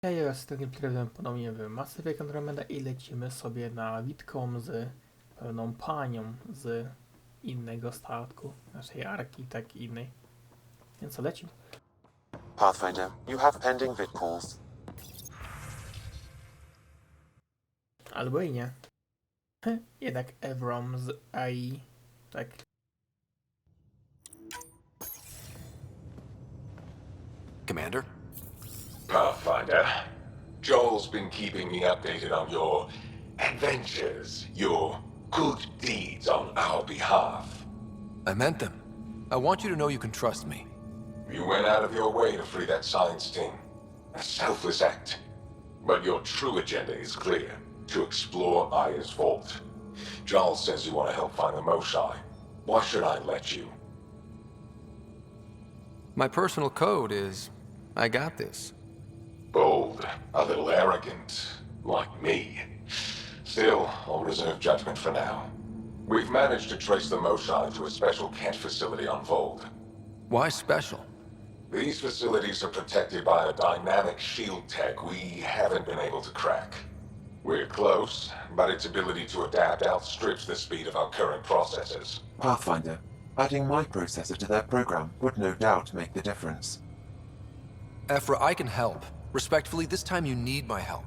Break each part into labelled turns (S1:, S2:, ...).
S1: Ja jestem tym trybem ponownie w Mass Effect Andromeda i lecimy sobie na witką z pewną panią z innego statku, naszej arki, tak i innej. Więc co, lecimy.
S2: Pathfinder, you have pending vid calls.
S1: Albo i nie. Jednak Evrom z AI, tak.
S3: Commander?
S4: Pathfinder, Joel's been keeping me updated on your adventures, your good deeds on our behalf.
S3: I meant them. I want you to know you can trust me.
S4: You went out of your way to free that science team. A selfless act. But your true agenda is clear. To explore Aya's vault. Joel says you want to help find the Moshae. Why should I let you?
S3: My personal code is, I got this.
S4: Bold, a little arrogant, like me. Still, I'll reserve judgment for now. We've managed to trace the Moshae to a special Kent facility on Vold.
S3: Why special?
S4: These facilities are protected by a dynamic shield tech we haven't been able to crack. We're close, but its ability to adapt outstrips the speed of our current processors.
S2: Pathfinder, adding my processor to their program would no doubt make the difference.
S3: Ephra, I can help. Respectfully, this time you need my help.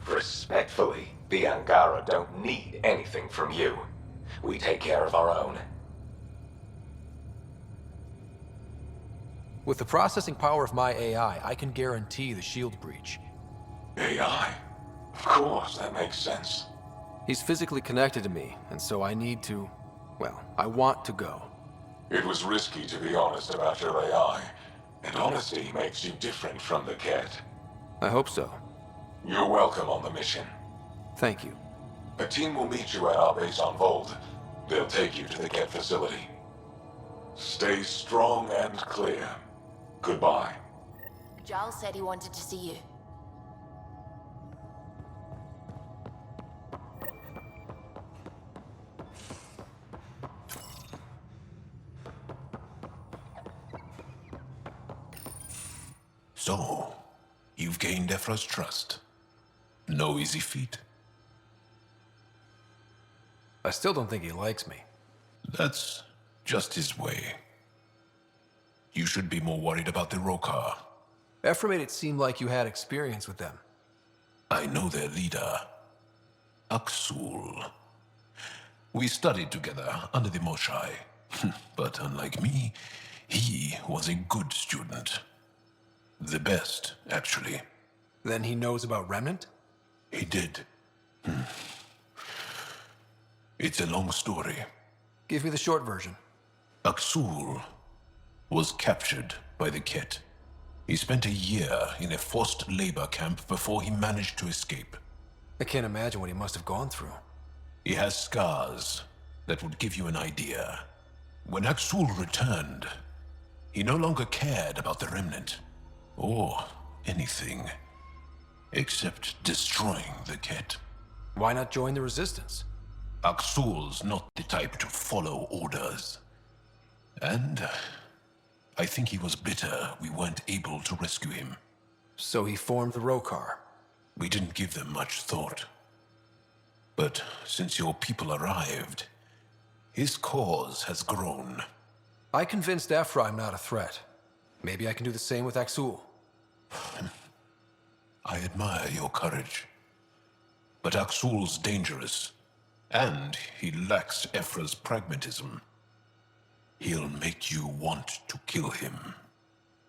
S4: Respectfully, the Angara don't need anything from you. We take care of our own.
S3: With the processing power of my AI, I can guarantee the shield breach.
S4: AI? Of course, that makes sense.
S3: He's physically connected to me, and so I need to... well, I want to go.
S4: It was risky to be honest about your AI, and honesty makes you different from the Ket.
S3: I hope so.
S4: You're welcome on the mission.
S3: Thank you.
S4: A team will meet you at our base on Vold. They'll take you to the Ket facility. Stay strong and clear. Goodbye.
S5: Giles said he wanted to see you.
S6: So, you've gained Ephra's trust. No easy feat.
S3: I still don't think he likes me.
S6: That's just his way. You should be more worried about the Rokar.
S3: Ephra made it seem like you had experience with them.
S6: I know their leader, Aksul. We studied together under the Moshae. But unlike me, he was a good student. The best, actually.
S3: Then he knows about Remnant?
S6: He did. It's a long story.
S3: Give me the short version.
S6: Aksul was captured by the Ket. He spent a year in a forced labor camp before he managed to escape.
S3: I can't imagine what he must have gone through.
S6: He has scars that would give you an idea. When Aksul returned, he no longer cared about the Remnant, or anything, except destroying the Ket.
S3: Why not join the Resistance?
S6: Aksul's not the type to follow orders. And I think he was bitter we weren't able to rescue him.
S3: So he formed the Rokar.
S6: We didn't give them much thought. But since your people arrived, his cause has grown.
S3: I convinced Ephra I'm not a threat. Maybe I can do the same with Aksul.
S6: I admire your courage. But Aksul's dangerous, and he lacks Ephra's pragmatism. He'll make you want to kill him.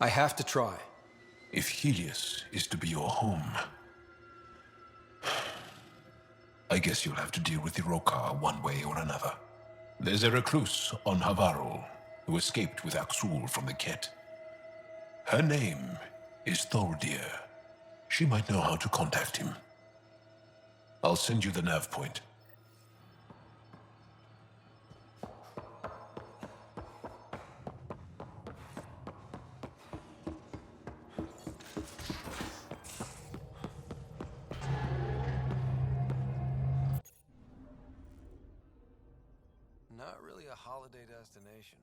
S3: I have to try.
S6: If Helios is to be your home, I guess you'll have to deal with the Rokar one way or another. There's a recluse on Havarul who escaped with Aksul from the Ket. Her name is Thordir. She might know how to contact him. I'll send you the nav point.
S3: Not really a holiday destination.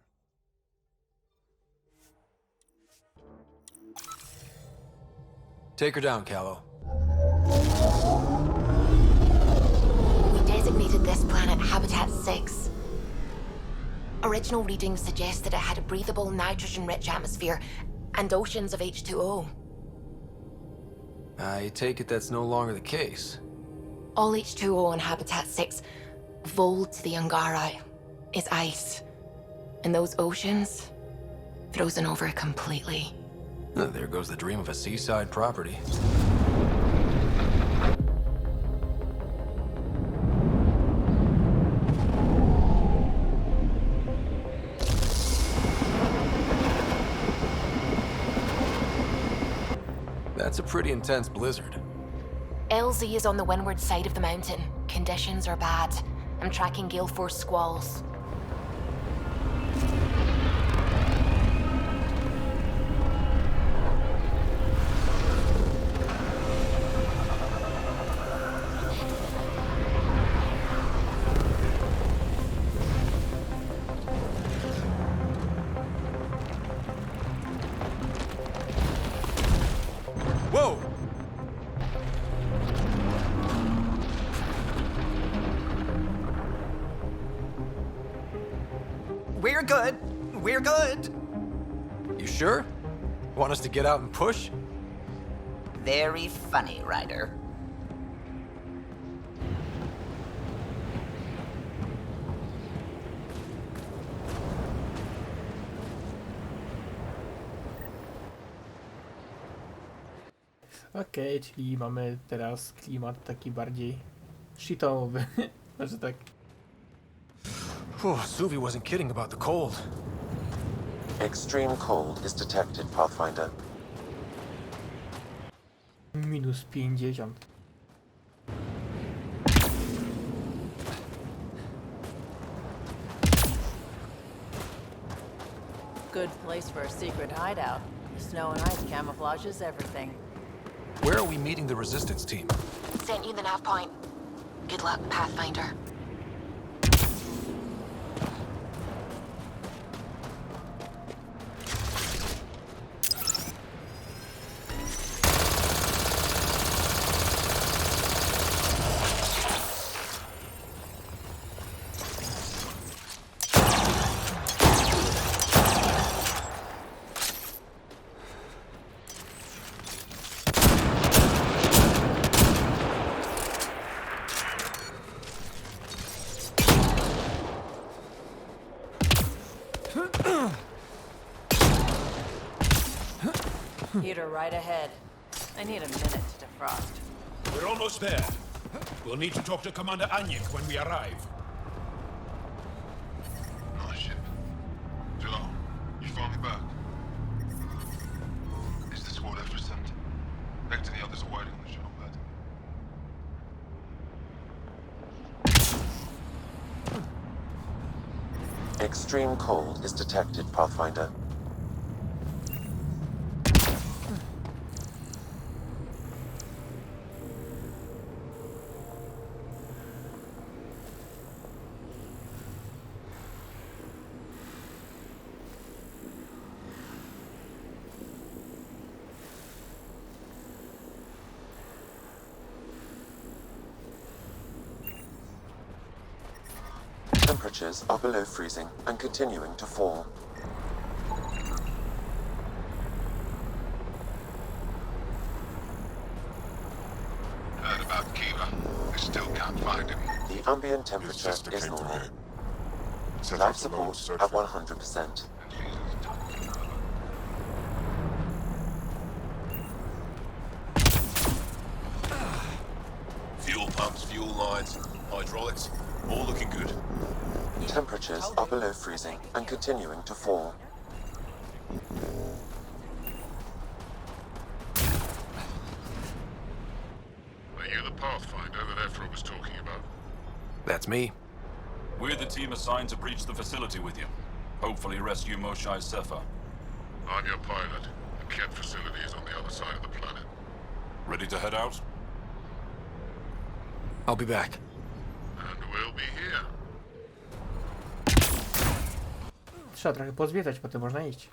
S3: Take her down, Callow.
S5: We designated this planet Habitat 6. Original readings suggest that it had a breathable, nitrogen-rich atmosphere and oceans of H2O.
S3: I take it that's no longer the case.
S5: All H2O on Habitat 6, vol to the Angara, is ice. And those oceans, frozen over completely.
S3: There goes the dream of a seaside property. That's a pretty intense blizzard.
S5: LZ is on the windward side of the mountain. Conditions are bad. I'm tracking gale force squalls.
S3: Whoa!
S7: We're good. We're good.
S3: You sure? Want us to get out and push?
S7: Very funny, Ryder.
S1: Okej, czyli mamy teraz klimat taki bardziej shitowy, że tak.
S3: Suvi wasn't kidding about the cold.
S2: Extreme cold is detected, Pathfinder.
S1: Minus 50.
S8: Good place for a secret hideout. Snow and ice camouflages everything.
S3: Where are we meeting the resistance team?
S5: Sent you the nav point. Good luck, Pathfinder.
S8: Heater right ahead. I need a minute to defrost.
S6: We're almost there. We'll need to talk to Commander Anyik when we arrive.
S9: Oh shit. Joe, you finally back? Is this what after sent? Hector and the others are waiting on the shuttle pad.
S2: Extreme cold is detected, Pathfinder. Temperatures are below freezing and continuing to fall.
S9: Heard about Kiva. I still can't find him.
S2: The ambient temperature is normal. Life support at 100%.
S9: Fuel pumps, fuel lines, hydraulics, all looking good.
S2: Temperatures are below freezing and continuing to fall.
S9: Are you the Pathfinder that Ephra was talking about?
S3: That's me.
S10: We're the team assigned to breach the facility with you. Hopefully rescue Moshai's Sepha.
S9: I'm your pilot. The Kett facility is on the other side of the planet.
S10: Ready to head out?
S3: I'll be back.
S9: And we'll be here.
S1: Trzeba trochę pozwiedzać, potem można iść.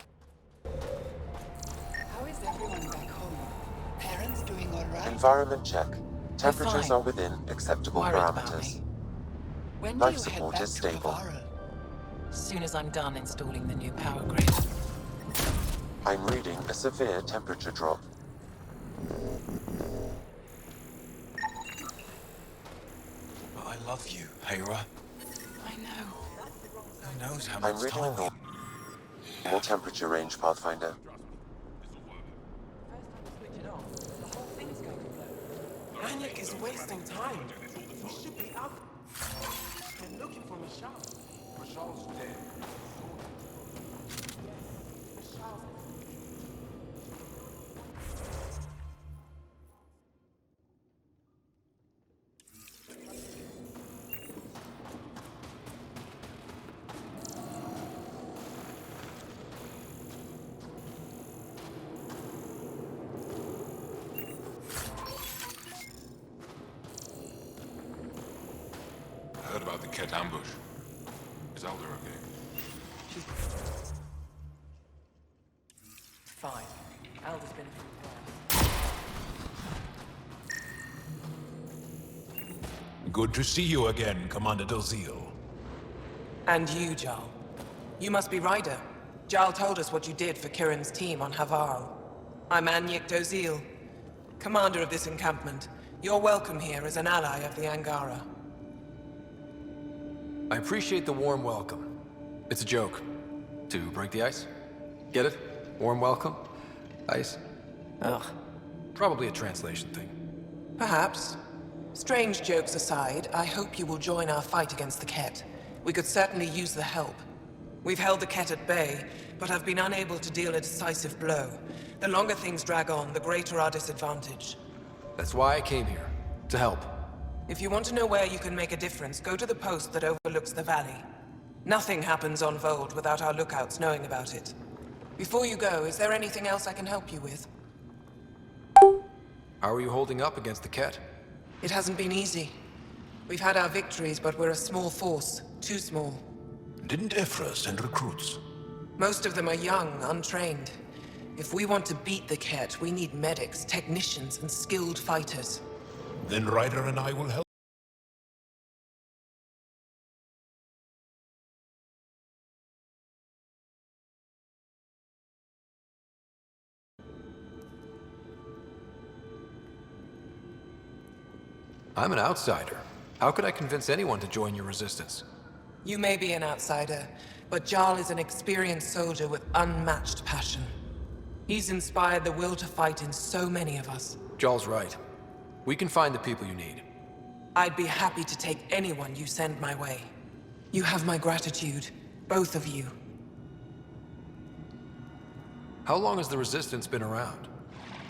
S11: How is everyone back home? Parents
S2: Environment check. Temperatures
S8: fine.
S2: are within acceptable
S8: Worried about
S2: parameters.
S8: me. When
S2: Life
S8: do you head
S2: support
S8: back
S2: is
S8: to
S2: stable.
S8: Avara? As soon as I'm done installing the new power grid.
S2: I'm reading a severe temperature drop.
S11: But I love you, Hera.
S8: I know.
S11: Who knows how
S2: I'm
S11: much
S2: reading a
S11: time
S2: normal temperature range, Pathfinder.
S12: Maniac is wasting time. We should be out and looking for Michelle.
S4: Michelle's dead.
S6: I heard about the Ket ambush. Is Alder okay?
S12: Fine. Alder's been
S6: Good to see you again, Commander Dalziel.
S12: And you, Jarl. You must be Ryder. Jarl told us what you did for Kirin's team on Havarl. I'm Anyek Dozil, commander of this encampment. You're welcome here as an ally of the Angara.
S3: I appreciate the warm welcome. It's a joke. To break the ice? Get it? Warm welcome? Ice?
S12: Ugh.
S3: Probably a translation thing.
S12: Perhaps. Strange jokes aside, I hope you will join our fight against the Ket. We could certainly use the help. We've held the Ket at bay, but have been unable to deal a decisive blow. The longer things drag on, the greater our disadvantage.
S3: That's why I came here. To help.
S12: If you want to know where you can make a difference, go to the post that overlooks the valley. Nothing happens on Vold without our lookouts knowing about it. Before you go, is there anything else I can help you with?
S3: How are you holding up against the Ket?
S12: It hasn't been easy. We've had our victories, but we're a small force. Too small.
S6: Didn't Ephra send recruits?
S12: Most of them are young, untrained. If we want to beat the Ket, we need medics, technicians, and skilled fighters.
S6: Then Ryder and I will help.
S3: I'm an outsider. How could I convince anyone to join your resistance?
S12: You may be an outsider, but Jarl is an experienced soldier with unmatched passion. He's inspired the will to fight in so many of us.
S3: Jarl's right. We can find the people you need.
S12: I'd be happy to take anyone you send my way. You have my gratitude, both of you.
S3: How long has the Resistance been around?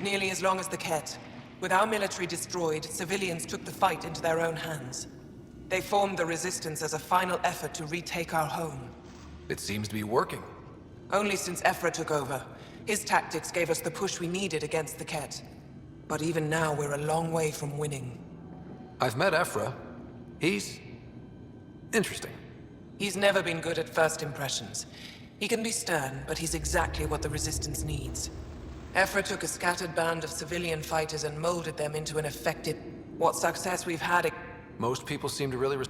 S12: Nearly as long as the Ket. With our military destroyed, civilians took the fight into their own hands. They formed the Resistance as a final effort to retake our home.
S3: It seems to be working.
S12: Only since Ephra took over. His tactics gave us the push we needed against the Ket. But even now, we're a long way from winning.
S3: I've met Ephra. He's... interesting.
S12: He's never been good at first impressions. He can be stern, but he's exactly what the Resistance needs. Ephra took a scattered band of civilian fighters and molded them into an effective... What success we've had...
S3: Most people seem to really...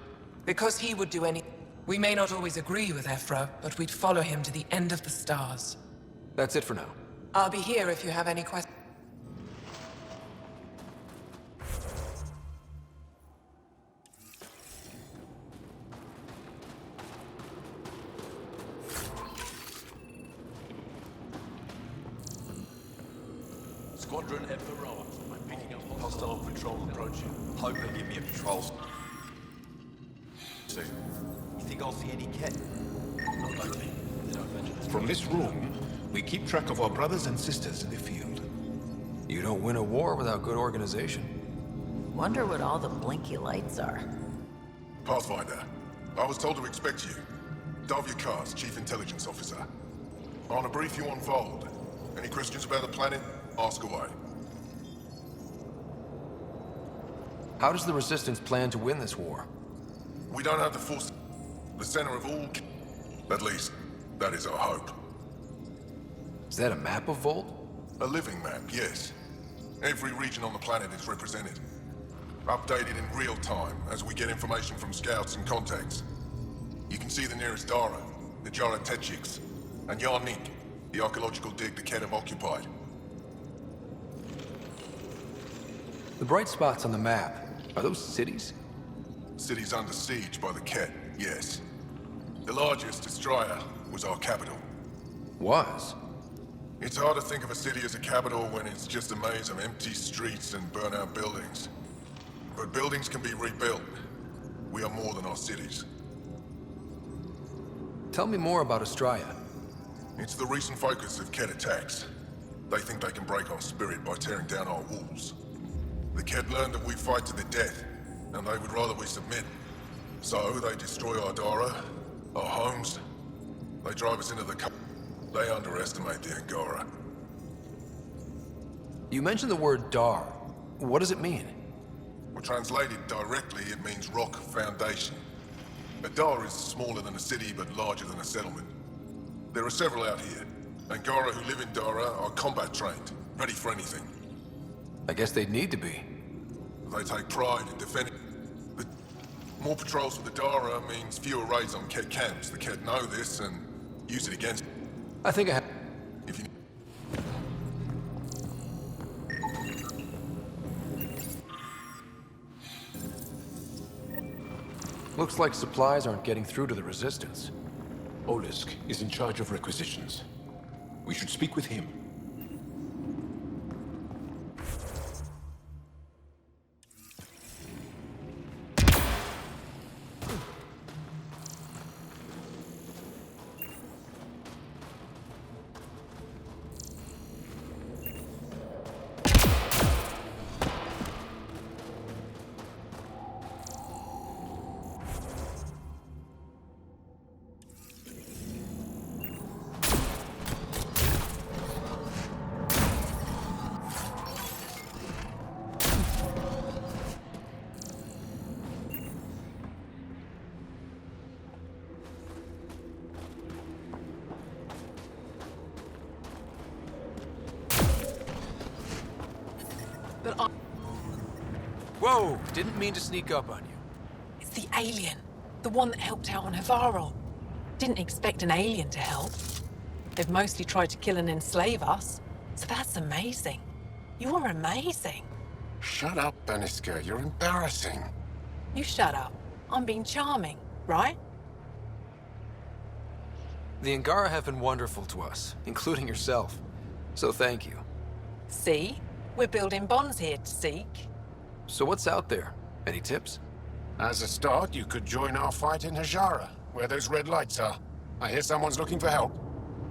S12: Because he would do any... We may not always agree with Ephra, but we'd follow him to the end of the stars.
S3: That's it for now.
S12: I'll be here if you have any questions.
S11: Squadron at Varroa. I'm picking up hostile patrol approaching. Hope they give me a patrol. Soon. You think I'll see any Ket? Not likely. They don't venture this.
S6: From this room, we keep track of our brothers and sisters in the field.
S3: You don't win a war without good organization.
S8: Wonder what all the blinky lights are.
S13: Pathfinder, I was told to expect you. Davia Kars, Chief Intelligence Officer. I want to brief you on Vold. Any questions about the planet? Ask away.
S3: How does the Resistance plan to win this war?
S13: We don't have the force... the center of all... At least, that is our hope.
S3: Is that a map of Volt?
S13: A living map, yes. Every region on the planet is represented. Updated in real time as we get information from scouts and contacts. You can see the nearest Dara, the Jara Tetchiks, and Yarnik, the archaeological dig the Ket have occupied.
S3: The bright spots on the map, are those cities?
S13: Cities under siege by the Ket, yes. The largest, Estraya, was our capital.
S3: Was?
S13: It's hard to think of a city as a capital when it's just a maze of empty streets and burnt-out buildings. But buildings can be rebuilt. We are more than our cities.
S3: Tell me more about Estraya.
S13: It's the recent focus of Ket attacks. They think they can break our spirit by tearing down our walls. The Ket learned that we fight to the death, and they would rather we submit. So they destroy our Dara, our homes. They drive us into the They underestimate the Angara.
S3: You mentioned the word Dar. What does it mean?
S13: Well, translated directly, it means rock foundation. A Dar is smaller than a city, but larger than a settlement. There are several out here. Angara who live in Dara are combat trained, ready for anything.
S3: I guess they'd need to be.
S13: They take pride in defending. But more patrols for the Dara means fewer raids on Ket camps. The Ket know this and use it against.
S3: I think I have.
S13: If you...
S3: Looks like supplies aren't getting through to the Resistance.
S6: Odc is in charge of requisitions. We should speak with him.
S3: Whoa! Didn't mean to sneak up on you.
S12: It's the alien. The one that helped out on Havarl. Didn't expect an alien to help. They've mostly tried to kill and enslave us. So that's amazing. You are amazing.
S9: Shut up, Beniska. You're embarrassing.
S12: You shut up. I'm being charming, right?
S3: The Angara have been wonderful to us, including yourself. So thank you.
S12: See? We're building bonds here to seek.
S3: So what's out there? Any tips?
S9: As a start, you could join our fight in Hajara, where those red lights are. I hear someone's looking for help.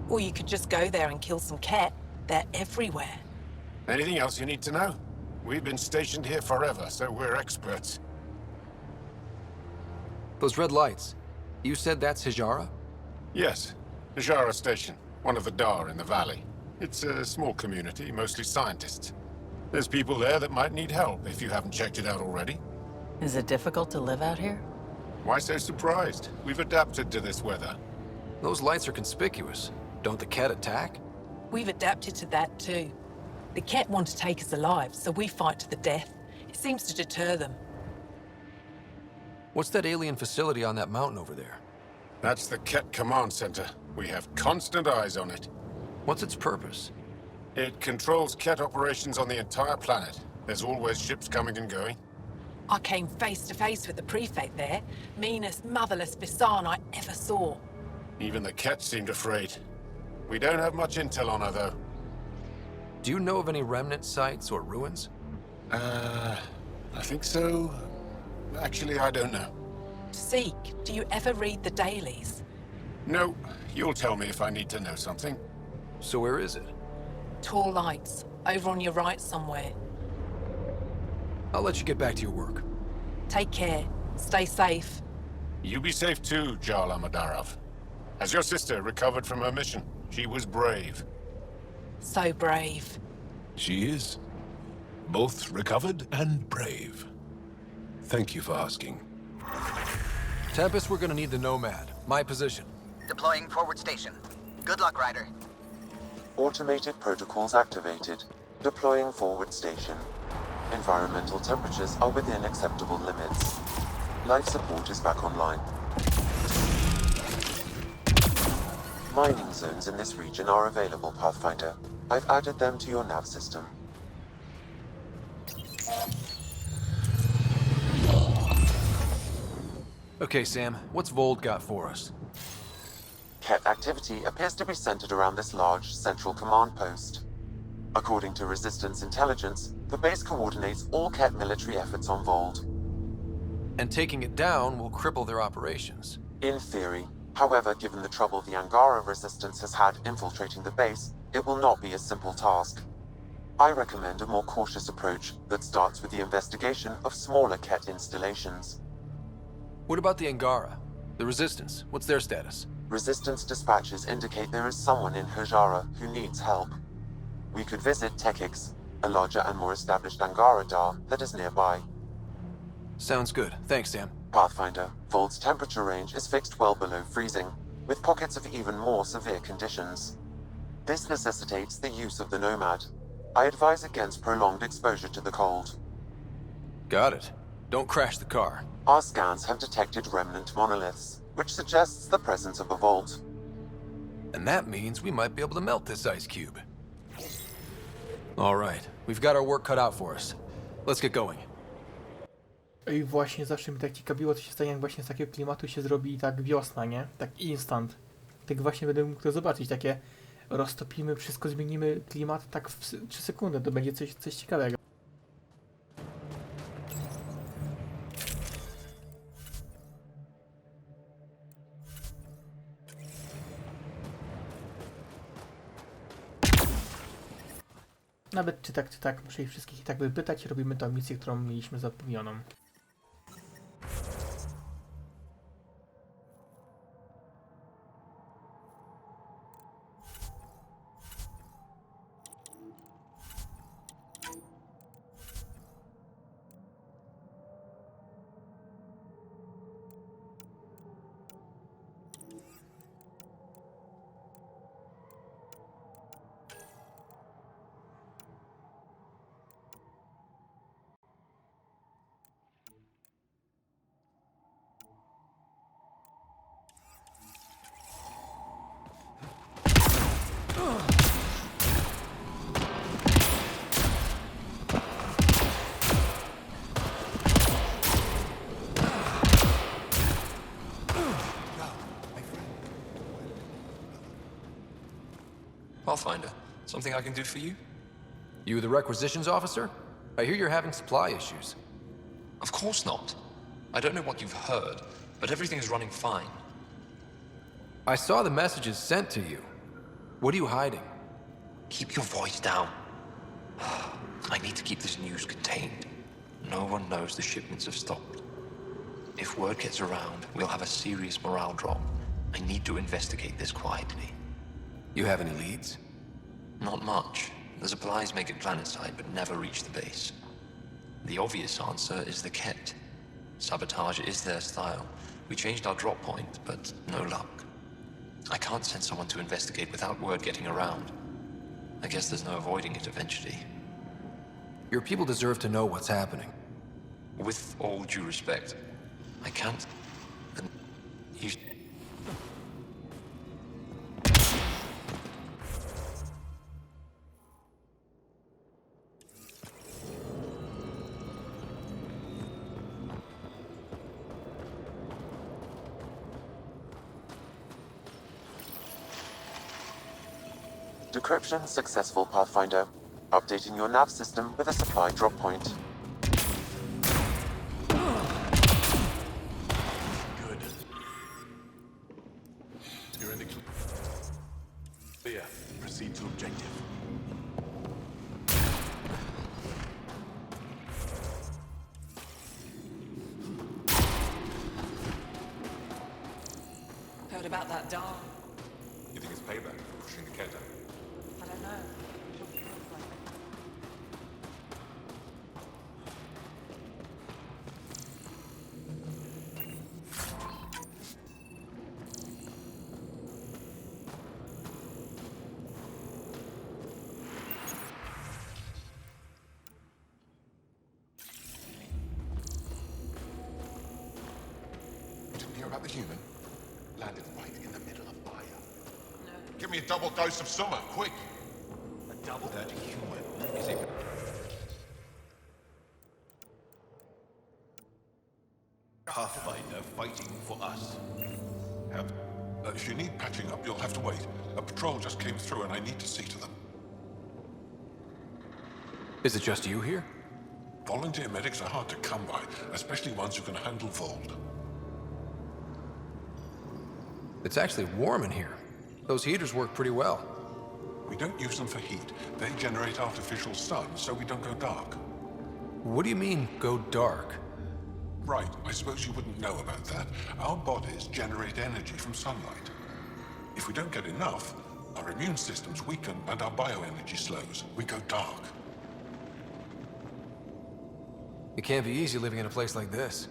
S12: Or you could just go there and kill some Ket. They're everywhere.
S9: Anything else you need to know? We've been stationed here forever, so we're experts.
S3: Those red lights. You said that's Hajara?
S9: Yes. Hajara Station, one of the Dar in the valley. It's a small community, mostly scientists. There's people there that might need help, if you haven't checked it out already.
S8: Is it difficult to live out here?
S9: Why so surprised? We've adapted to this weather.
S3: Those lights are conspicuous. Don't the Ket attack?
S12: We've adapted to that too. The Ket want to take us alive, so we fight to the death. It seems to deter them.
S3: What's that alien facility on that mountain over there?
S9: That's the Ket Command Center. We have constant eyes on it.
S3: What's its purpose?
S9: It controls Ket operations on the entire planet. There's always ships coming and going.
S12: I came face to face with the prefect there. Meanest, motherless Bisan I ever saw.
S9: Even the Ket seemed afraid. We don't have much intel on her, though.
S3: Do you know of any remnant sites or ruins?
S9: I think so. Actually, I don't know.
S12: Seek, do you ever read the dailies?
S9: No. You'll tell me if I need to know something.
S3: So where is it?
S12: Tall lights, over on your right somewhere.
S3: I'll let you get back to your work.
S12: Take care. Stay safe.
S9: You be safe too, Jarl Amadarov. Has your sister recovered from her mission? She was brave.
S12: So brave.
S6: She is. Both recovered and brave. Thank you for asking.
S3: Tempest, we're gonna need the Nomad. My position.
S7: Deploying forward station. Good luck, Ryder.
S2: Automated protocols activated. Deploying forward station. Environmental temperatures are within acceptable limits. Life support is back online. Mining zones in this region are available, Pathfinder. I've added them to your nav system.
S3: Okay, Sam, what's Vold got for us?
S2: Ket activity appears to be centered around this large central command post. According to Resistance intelligence, the base coordinates all Ket military efforts on Vold.
S3: And taking it down will cripple their operations.
S2: In theory. However, given the trouble the Angara Resistance has had infiltrating the base, it will not be a simple task. I recommend a more cautious approach that starts with the investigation of smaller Ket installations.
S3: What about the Angara? The Resistance, what's their status?
S2: Resistance dispatches indicate there is someone in Hajara who needs help. We could visit Tekix, a larger and more established Angara Dar that is nearby.
S3: Sounds good. Thanks, Sam.
S2: Pathfinder, Vold's temperature range is fixed well below freezing, with pockets of even more severe conditions. This necessitates the use of the Nomad. I advise against prolonged exposure to the cold.
S3: Got it. Don't crash the car.
S2: Our scans have detected remnant monoliths, which suggests the presence of a vault.
S3: And that means we might be able to melt this ice cube. All right, we've got our work cut out for us. Let's get going.
S1: I właśnie zawsze mnie tak ciekawiło, co się stanie, jak właśnie z takiego klimatu się zrobi tak wiosna, nie? Tak instant. Tak właśnie będę mógł to zobaczyć, takie roztopimy, wszystko zmienimy, klimat tak w 3 sekundy, to będzie coś ciekawego. Nawet czy tak, muszę ich wszystkich i tak wypytać, robimy tą misję, którą mieliśmy zapewnioną.
S3: Pathfinder, something I can do for you? You the requisitions officer? I hear you're having supply issues.
S14: Of course not. I don't know what you've heard, but everything's running fine.
S3: I saw the messages sent to you. What are you hiding?
S14: Keep your voice down. I need to keep this news contained. No one knows the shipments have stopped. If word gets around, we'll have a serious morale drop. I need to investigate this quietly.
S3: You have any leads?
S14: Not much. The supplies make it planetside, but never reach the base. The obvious answer is the Ket. Sabotage is their style. We changed our drop point, but no luck. I can't send someone to investigate without word getting around. I guess there's no avoiding it eventually.
S3: Your people deserve to know what's happening.
S14: With all due respect, I can't... You...
S2: Decryption successful, Pathfinder. Updating your nav system with a supply drop point.
S11: Good. You're in the clear. Proceed to objective.
S12: Heard about that doll?
S4: You think it's payback for pushing the cat down?
S12: I don't know.
S13: about the human? Landed right in the middle of fire. Give me a double dose of summer, quick!
S11: A double?
S6: That human is a... Pathfinder fighting for us. If you need patching up, you'll have to wait. A patrol just came through and I need to see to them.
S3: Is it just you here?
S6: Volunteer medics are hard to come by, especially ones who can handle Vold.
S3: It's actually warm in here. Those heaters work pretty well.
S6: We don't use them for heat. They generate artificial sun, so we don't go dark.
S3: What do you mean, go dark?
S6: Right, I suppose you wouldn't know about that. Our bodies generate energy from sunlight. If we don't get enough, our immune systems weaken and our bioenergy slows. We go dark.
S3: It can't be easy living in a place like this.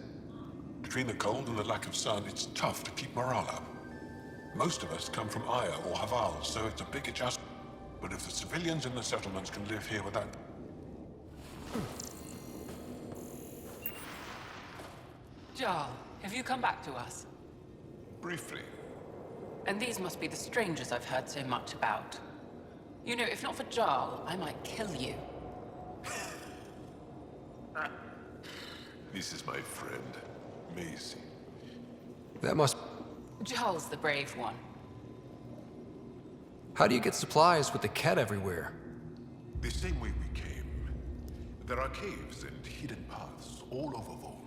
S6: Between the cold and the lack of sun, it's tough to keep morale up. Most of us come from Aya or Haval, so it's a big adjustment. But if the civilians in the settlements can live here without...
S15: Jarl, have you come back to us?
S6: Briefly.
S15: And these must be the strangers I've heard so much about. You know, if not for Jarl, I might kill you.
S6: This is my friend, Macy.
S3: That must...
S15: Jarl's the brave one.
S3: How do you get supplies with the cat everywhere?
S6: The same way we came. There are caves and hidden paths all over Vold.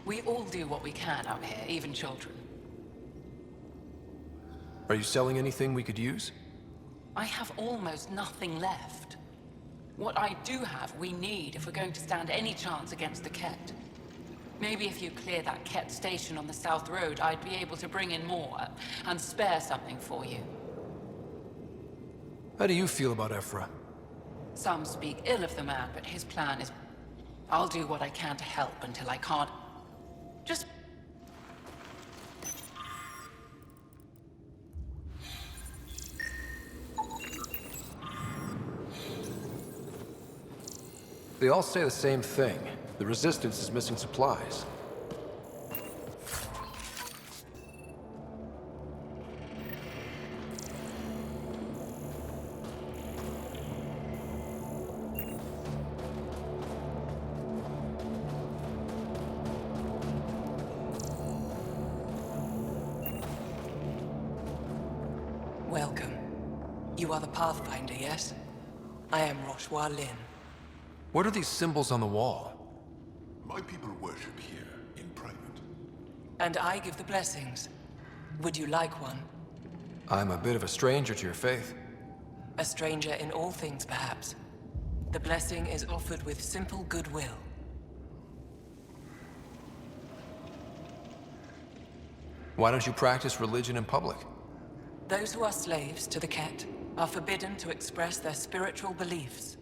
S15: We all do what we can out here, even children.
S3: Are you selling anything we could use?
S15: I have almost nothing left. What I do have, we need if we're going to stand any chance against the Ket. Maybe if you clear that Ket station on the South Road, I'd be able to bring in more and spare something for you.
S3: How do you feel about Ephra?
S15: Some speak ill of the man, but his plan is... I'll do what I can to help until I can't. Just...
S3: They all say the same thing. The Resistance is missing supplies.
S12: Welcome. You are the Pathfinder, yes? I am Roshua Lin.
S3: What are these symbols on the wall?
S6: My people worship here, in private.
S12: And I give the blessings. Would you like one?
S3: I'm a bit of a stranger to your faith.
S12: A stranger in all things, perhaps. The blessing is offered with simple goodwill.
S3: Why don't you practice religion in public?
S12: Those who are slaves to the Ket are forbidden to express their spiritual beliefs.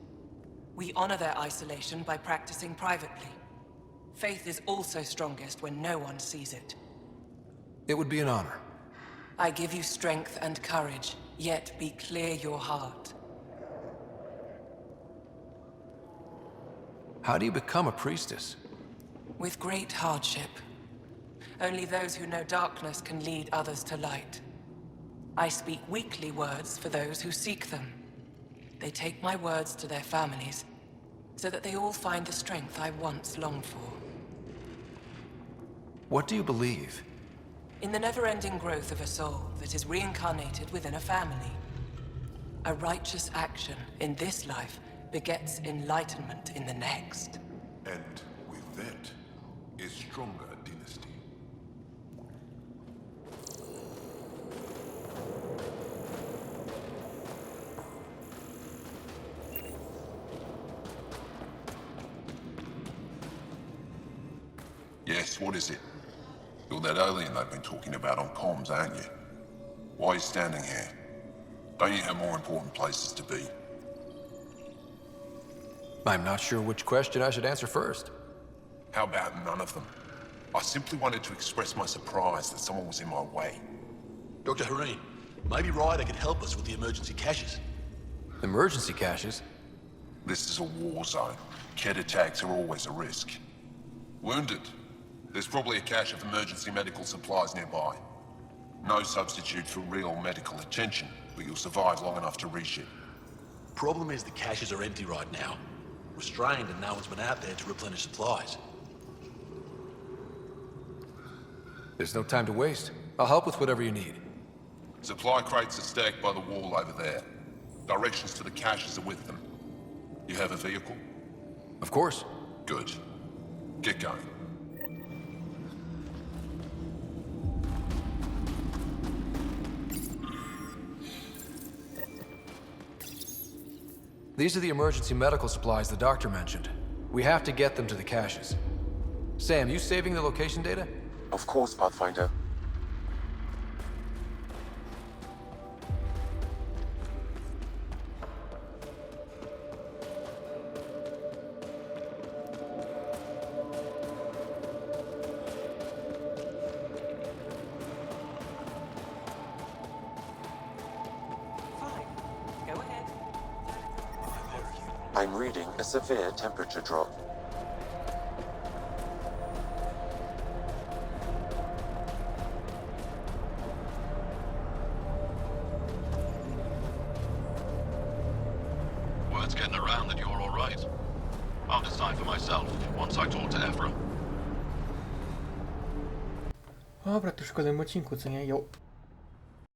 S12: We honor their isolation by practicing privately. Faith is also strongest when no one sees it.
S3: It would be an honor.
S12: I give you strength and courage, yet be clear your heart.
S3: How do you become a priestess?
S12: With great hardship. Only those who know darkness can lead others to light. I speak weekly words for those who seek them. They take my words to their families, so that they all find the strength I once longed for.
S3: What do you believe?
S12: In the never-ending growth of a soul that is reincarnated within a family. A righteous action in this life begets enlightenment in the next.
S6: And with that, a stronger dynasty.
S13: Yes, what is it? You're that alien they've been talking about on comms, aren't you? Why are you standing here? Don't you have more important places to be?
S3: I'm not sure which question I should answer first.
S13: How about none of them? I simply wanted to express my surprise that someone was in my way.
S11: Dr. Hareen, maybe Ryder could help us with the emergency caches.
S3: Emergency caches?
S13: This is a war zone. Ket attacks are always a risk. Wounded? There's probably a cache of emergency medical supplies nearby. No substitute for real medical attention, but you'll survive long enough to reship.
S11: Problem is the caches are empty right now. Restrained and no one's been out there to replenish supplies.
S3: There's no time to waste. I'll help with whatever you need.
S13: Supply crates are stacked by the wall over there. Directions to the caches are with them. You have a vehicle?
S3: Of course.
S13: Good. Get going.
S3: These are the emergency medical supplies the doctor mentioned. We have to get them to the caches. Sam, you saving the location data?
S2: Of course, Pathfinder. I'm reading a severe temperature drop.
S10: Word's getting around that you're all right. I'll decide for myself once I talk to Ephraim.
S1: Dobra, to już w kolejnym odcinku, co nie? Jo.